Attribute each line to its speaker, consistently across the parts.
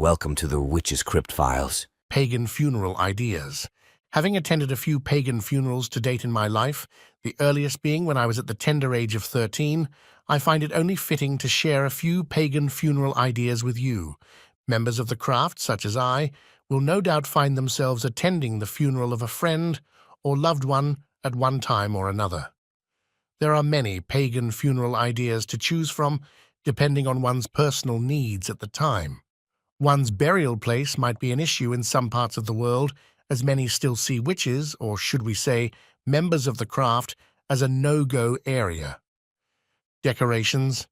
Speaker 1: Welcome to the Witch's Crypt Files.
Speaker 2: Pagan funeral ideas. Having attended a few pagan funerals to date in my life, the earliest being when I was at the tender age of 13, I find it only fitting to share a few pagan funeral ideas with you. Members of the craft, such as I, will no doubt find themselves attending the funeral of a friend or loved one at one time or another. There are many pagan funeral ideas to choose from, depending on one's personal needs at the time. One's burial place might be an issue in some parts of the world, as many still see witches, or should we say, members of the craft, as a no-go area. Decorations.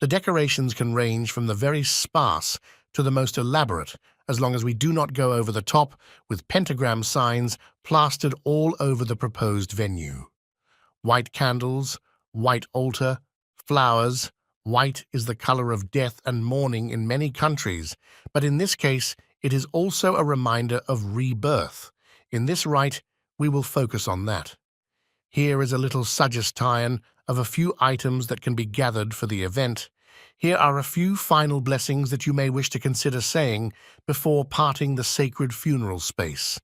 Speaker 2: The decorations can range from the very sparse to the most elaborate, as long as we do not go over the top with pentagram signs plastered all over the proposed venue. White candles, white altar, flowers. White is the color of death and mourning in many countries, but in this case, it is also a reminder of rebirth. In this rite, we will focus on that. Here is a little suggestion of a few items that can be gathered for the event. Here are a few final blessings that you may wish to consider saying before parting the sacred funeral space.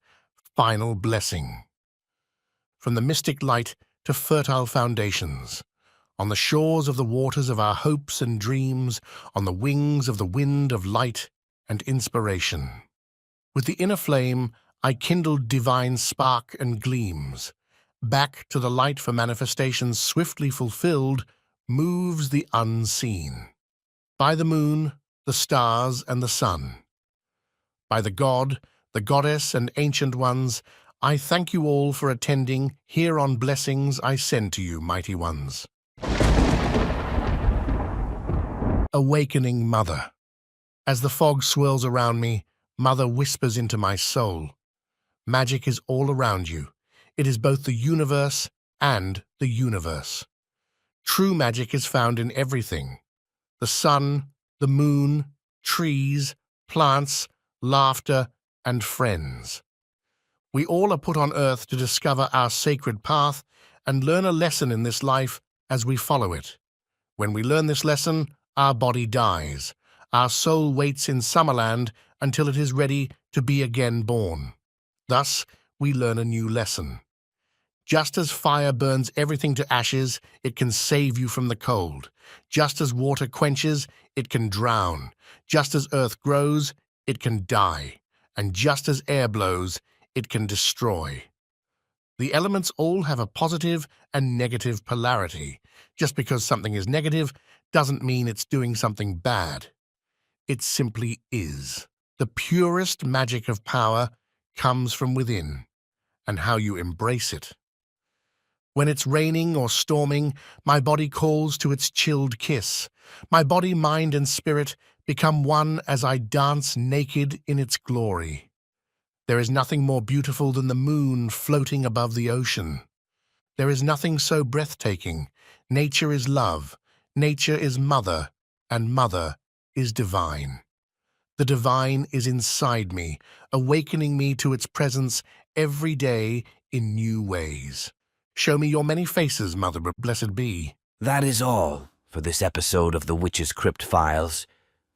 Speaker 2: Final blessing. From the mystic light to fertile foundations. On the shores of the waters of our hopes and dreams, on the wings of the wind of light and inspiration. With the inner flame, I kindled divine spark and gleams. Back to the light for manifestations swiftly fulfilled, moves the unseen. By the moon, the stars, and the sun. By the god, the goddess, and ancient ones, I thank you all for attending. Here on blessings I send to you, mighty ones. Awakening Mother. As the fog swirls around me, Mother whispers into my soul. Magic is all around you. It is both the universe and the universe. True magic is found in everything. The sun, the moon, trees, plants, laughter, and friends. We all are put on earth to discover our sacred path and learn a lesson in this life as we follow it. When we learn this lesson, our body dies. Our soul waits in Summerland until it is ready to be again born. Thus, we learn a new lesson. Just as fire burns everything to ashes, it can save you from the cold. Just as water quenches, it can drown. Just as earth grows, it can die. And just as air blows, it can destroy. The elements all have a positive and negative polarity. Just because something is negative doesn't mean it's doing something bad. It simply is. The purest magic of power comes from within, and how you embrace it. When it's raining or storming, my body calls to its chilled kiss. My body, mind, and spirit become one as I dance naked in its glory. There is nothing more beautiful than the moon floating above the ocean. There is nothing so breathtaking. Nature is love. Nature is mother, and mother is divine. The divine is inside me, awakening me to its presence every day in new ways. Show me your many faces, Mother, blessed be.
Speaker 1: That is all for this episode of the Witch's Crypt Files.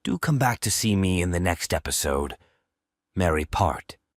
Speaker 1: Do come back to see me in the next episode. Merry part.